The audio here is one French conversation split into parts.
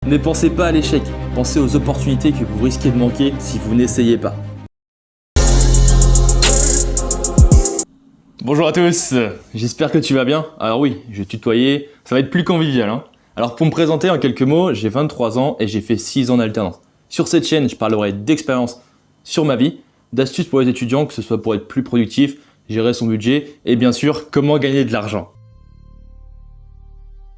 Ne pensez pas à l'échec, pensez aux opportunités que vous risquez de manquer si vous n'essayez pas. Bonjour à tous, j'espère que tu vas bien. Alors oui, je vais tutoyer, ça va être plus convivial. Alors pour me présenter en quelques mots, j'ai 23 ans et j'ai fait 6 ans d'alternance. Sur cette chaîne, je parlerai d'expérience sur ma vie, d'astuces pour les étudiants, que ce soit pour être plus productif, gérer son budget et bien sûr, comment gagner de l'argent.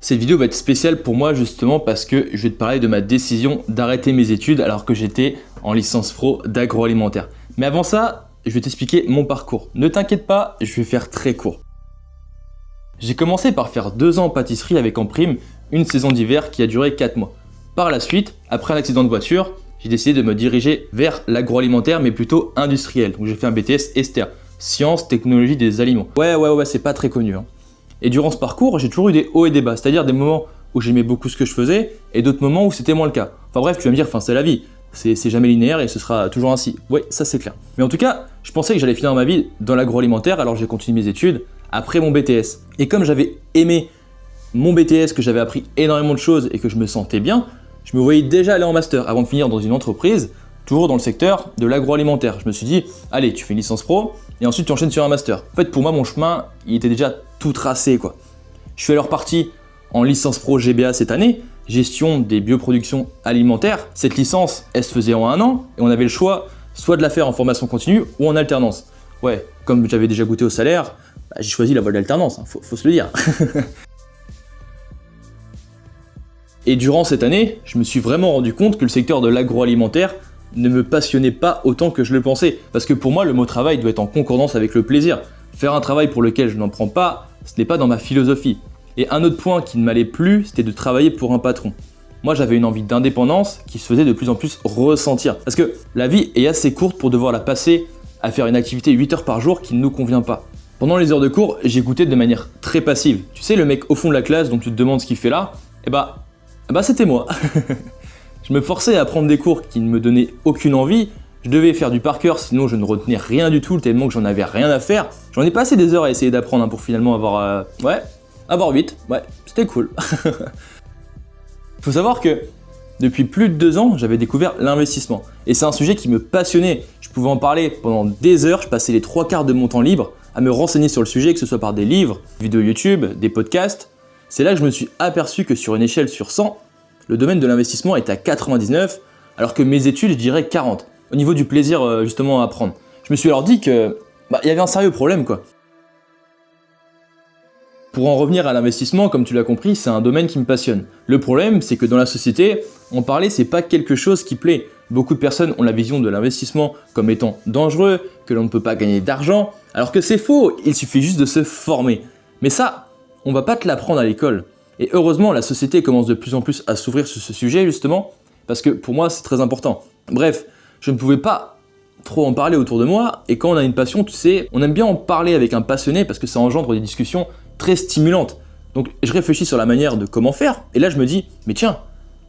Cette vidéo va être spéciale pour moi justement parce que je vais te parler de ma décision d'arrêter mes études alors que j'étais en licence pro d'agroalimentaire. Mais avant ça, je vais t'expliquer mon parcours. Ne t'inquiète pas, je vais faire très court. J'ai commencé par faire 2 ans en pâtisserie avec en prime une saison d'hiver qui a duré 4 mois. Par la suite, après un accident de voiture, j'ai décidé de me diriger vers l'agroalimentaire mais plutôt industriel. Donc j'ai fait un BTS Ester, Sciences, Technologie des Aliments. Ouais, c'est pas très connu. Et durant ce parcours, j'ai toujours eu des hauts et des bas, c'est-à-dire des moments où j'aimais beaucoup ce que je faisais et d'autres moments où c'était moins le cas. Enfin bref, tu vas me dire, c'est la vie, c'est jamais linéaire et ce sera toujours ainsi. Ouais, ça c'est clair. Mais en tout cas, je pensais que j'allais finir ma vie dans l'agroalimentaire, alors j'ai continué mes études après mon BTS. Et comme j'avais aimé mon BTS, que j'avais appris énormément de choses et que je me sentais bien, je me voyais déjà aller en master avant de finir dans une entreprise, toujours dans le secteur de l'agroalimentaire. Je me suis dit, allez, tu fais une licence pro et ensuite tu enchaînes sur un master. En fait, pour moi, mon chemin, il était déjà tout tracé, quoi. Je suis alors parti en licence pro GBA cette année, gestion des bioproductions alimentaires. Cette licence, elle se faisait en 1 an et on avait le choix soit de la faire en formation continue ou en alternance. Ouais, comme j'avais déjà goûté au salaire, j'ai choisi la voie de l'alternance, faut se le dire. Et durant cette année, je me suis vraiment rendu compte que le secteur de l'agroalimentaire ne me passionnait pas autant que je le pensais. Parce que pour moi, le mot travail doit être en concordance avec le plaisir. Faire un travail pour lequel je n'en prends pas, ce n'est pas dans ma philosophie. Et un autre point qui ne m'allait plus, c'était de travailler pour un patron. Moi, j'avais une envie d'indépendance qui se faisait de plus en plus ressentir. Parce que la vie est assez courte pour devoir la passer à faire une activité 8 heures par jour qui ne nous convient pas. Pendant les heures de cours, j'écoutais de manière très passive. Tu sais, le mec au fond de la classe dont tu te demandes ce qu'il fait là, c'était moi. Je me forçais à prendre des cours qui ne me donnaient aucune envie. Je devais faire du par cœur, sinon je ne retenais rien du tout, tellement que j'en avais rien à faire. J'en ai passé des heures à essayer d'apprendre pour finalement avoir 8. Ouais, c'était cool. Faut savoir que depuis plus de 2 ans, j'avais découvert l'investissement. Et c'est un sujet qui me passionnait. Je pouvais en parler pendant des heures, je passais les 3/4 de mon temps libre à me renseigner sur le sujet, que ce soit par des livres, des vidéos YouTube, des podcasts. C'est là que je me suis aperçu que sur une échelle sur 100, le domaine de l'investissement est à 99, alors que mes études, je dirais 40, au niveau du plaisir justement à apprendre. Je me suis alors dit que y avait un sérieux problème, quoi. Pour en revenir à l'investissement, comme tu l'as compris, c'est un domaine qui me passionne. Le problème, c'est que dans la société, en parler, c'est pas quelque chose qui plaît. Beaucoup de personnes ont la vision de l'investissement comme étant dangereux, que l'on ne peut pas gagner d'argent, alors que c'est faux, il suffit juste de se former. Mais ça, on va pas te l'apprendre à l'école. Et heureusement, la société commence de plus en plus à s'ouvrir sur ce sujet, justement, parce que pour moi, c'est très important. Bref, je ne pouvais pas trop en parler autour de moi, et quand on a une passion, tu sais, on aime bien en parler avec un passionné parce que ça engendre des discussions très stimulantes. Donc je réfléchis sur la manière de comment faire, et là je me dis, mais tiens,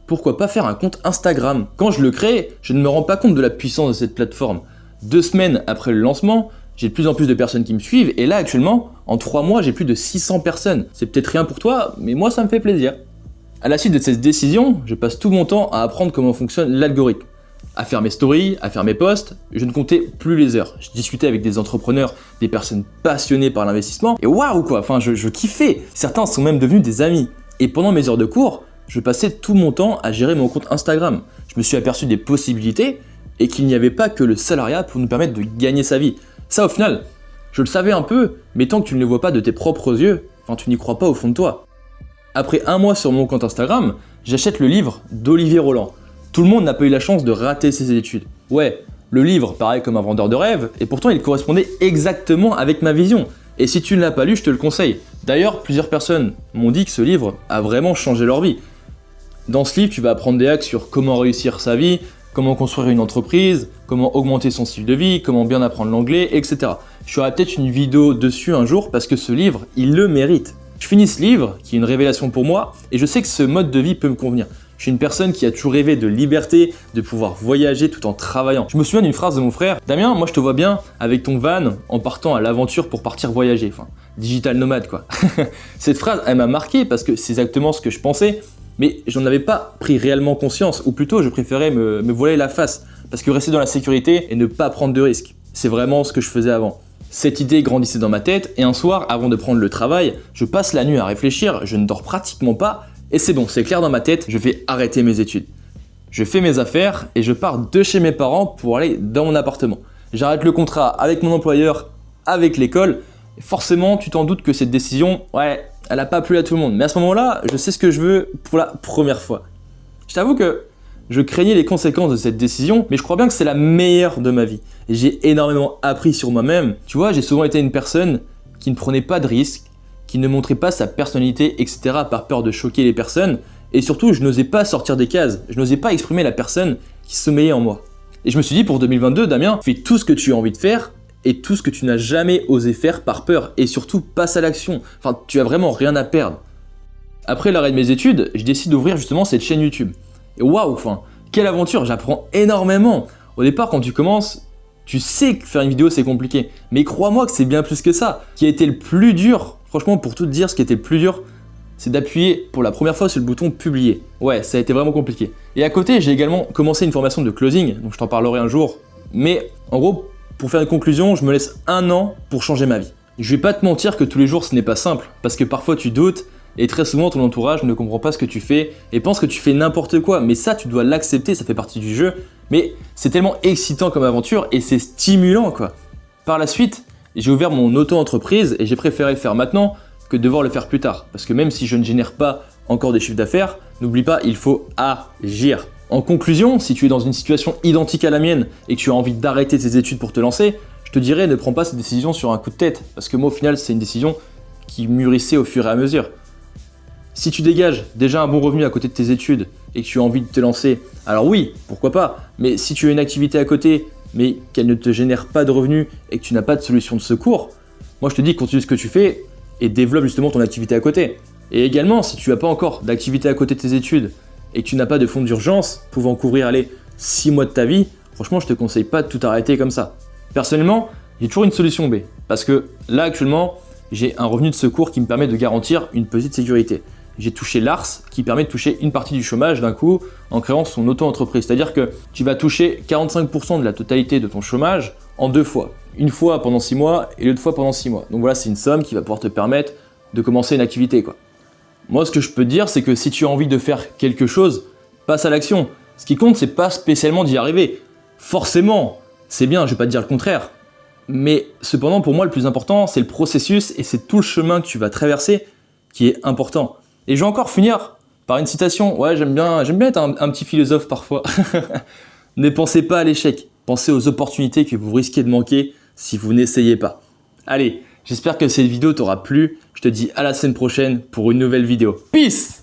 pourquoi pas faire un compte Instagram? Quand je le crée, je ne me rends pas compte de la puissance de cette plateforme. 2 semaines après le lancement, j'ai de plus en plus de personnes qui me suivent, et là actuellement, en 3 mois, j'ai plus de 600 personnes. C'est peut-être rien pour toi, mais moi ça me fait plaisir. À la suite de cette décision, je passe tout mon temps à apprendre comment fonctionne l'algorithme, à faire mes stories, à faire mes posts. Je ne comptais plus les heures. Je discutais avec des entrepreneurs, des personnes passionnées par l'investissement, et waouh quoi, je kiffais. Certains sont même devenus des amis. Et pendant mes heures de cours, je passais tout mon temps à gérer mon compte Instagram. Je me suis aperçu des possibilités et qu'il n'y avait pas que le salariat pour nous permettre de gagner sa vie. Ça au final, je le savais un peu, mais tant que tu ne le vois pas de tes propres yeux, tu n'y crois pas au fond de toi. Après 1 mois sur mon compte Instagram, j'achète le livre d'Olivier Roland. Tout le monde n'a pas eu la chance de rater ses études. Ouais, le livre paraît comme un vendeur de rêves, et pourtant il correspondait exactement avec ma vision. Et si tu ne l'as pas lu, je te le conseille. D'ailleurs, plusieurs personnes m'ont dit que ce livre a vraiment changé leur vie. Dans ce livre, tu vas apprendre des hacks sur comment réussir sa vie, comment construire une entreprise, comment augmenter son style de vie, comment bien apprendre l'anglais, etc. Je ferai peut-être une vidéo dessus un jour parce que ce livre, il le mérite. Je finis ce livre, qui est une révélation pour moi, et je sais que ce mode de vie peut me convenir. Je suis une personne qui a toujours rêvé de liberté, de pouvoir voyager tout en travaillant. Je me souviens d'une phrase de mon frère, « Damien, moi je te vois bien avec ton van en partant à l'aventure pour partir voyager. » Enfin, digital nomade quoi. Cette phrase, elle m'a marqué parce que c'est exactement ce que je pensais. Mais j'en avais pas pris réellement conscience, ou plutôt je préférais me voiler la face, parce que rester dans la sécurité et ne pas prendre de risques, c'est vraiment ce que je faisais avant. Cette idée grandissait dans ma tête, et un soir, avant de prendre le travail, je passe la nuit à réfléchir, je ne dors pratiquement pas, et c'est bon, c'est clair dans ma tête, je vais arrêter mes études. Je fais mes affaires, et je pars de chez mes parents pour aller dans mon appartement. J'arrête le contrat avec mon employeur, avec l'école, et forcément, tu t'en doutes que cette décision, ouais, elle n'a pas plu à tout le monde. Mais à ce moment-là, je sais ce que je veux pour la première fois. Je t'avoue que je craignais les conséquences de cette décision, mais je crois bien que c'est la meilleure de ma vie. Et j'ai énormément appris sur moi-même. Tu vois, j'ai souvent été une personne qui ne prenait pas de risques, qui ne montrait pas sa personnalité, etc. par peur de choquer les personnes. Et surtout, je n'osais pas sortir des cases. Je n'osais pas exprimer la personne qui sommeillait en moi. Et je me suis dit, pour 2022, Damien, fais tout ce que tu as envie de faire et tout ce que tu n'as jamais osé faire par peur. Et surtout, passe à l'action. Enfin, tu as vraiment rien à perdre. Après l'arrêt de mes études, je décide d'ouvrir justement cette chaîne YouTube. Et waouh, enfin, quelle aventure, j'apprends énormément. Au départ, quand tu commences, tu sais que faire une vidéo c'est compliqué. Mais crois-moi que c'est bien plus que ça. Ce qui a été le plus dur, franchement, pour tout te dire, ce qui a été le plus dur, c'est d'appuyer pour la première fois sur le bouton publier. Ouais, ça a été vraiment compliqué. Et à côté, j'ai également commencé une formation de closing, donc je t'en parlerai un jour. Mais en gros, pour faire une conclusion, je me laisse 1 an pour changer ma vie. Je vais pas te mentir que tous les jours ce n'est pas simple, parce que parfois tu doutes, et très souvent ton entourage ne comprend pas ce que tu fais, et pense que tu fais n'importe quoi, mais ça tu dois l'accepter, ça fait partie du jeu, mais c'est tellement excitant comme aventure, et c'est stimulant quoi. Par la suite, j'ai ouvert mon auto-entreprise, et j'ai préféré le faire maintenant, que de devoir le faire plus tard, parce que même si je ne génère pas encore des chiffres d'affaires, n'oublie pas, il faut agir. En conclusion, si tu es dans une situation identique à la mienne et que tu as envie d'arrêter tes études pour te lancer, je te dirais ne prends pas cette décision sur un coup de tête, parce que moi au final c'est une décision qui mûrissait au fur et à mesure. Si tu dégages déjà un bon revenu à côté de tes études et que tu as envie de te lancer, alors oui, pourquoi pas, mais si tu as une activité à côté mais qu'elle ne te génère pas de revenus et que tu n'as pas de solution de secours, moi je te dis continue ce que tu fais et développe justement ton activité à côté. Et également, si tu n'as pas encore d'activité à côté de tes études et que tu n'as pas de fonds d'urgence pouvant couvrir 6 mois de ta vie, franchement je te conseille pas de tout arrêter comme ça. Personnellement, j'ai toujours une solution B, parce que là actuellement, j'ai un revenu de secours qui me permet de garantir une petite sécurité. J'ai touché l'ARS qui permet de toucher une partie du chômage d'un coup en créant son auto-entreprise. C'est-à-dire que tu vas toucher 45% de la totalité de ton chômage en 2 fois. Une fois pendant 6 mois et l'autre fois pendant 6 mois. Donc voilà, c'est une somme qui va pouvoir te permettre de commencer une activité quoi. Moi, ce que je peux te dire, c'est que si tu as envie de faire quelque chose, passe à l'action. Ce qui compte, c'est pas spécialement d'y arriver. Forcément, c'est bien, je vais pas te dire le contraire. Mais cependant, pour moi, le plus important, c'est le processus et c'est tout le chemin que tu vas traverser qui est important. Et je vais encore finir par une citation. Ouais, j'aime bien être un petit philosophe parfois. Ne pensez pas à l'échec. Pensez aux opportunités que vous risquez de manquer si vous n'essayez pas. Allez, j'espère que cette vidéo t'aura plu. Je te dis à la semaine prochaine pour une nouvelle vidéo. Peace!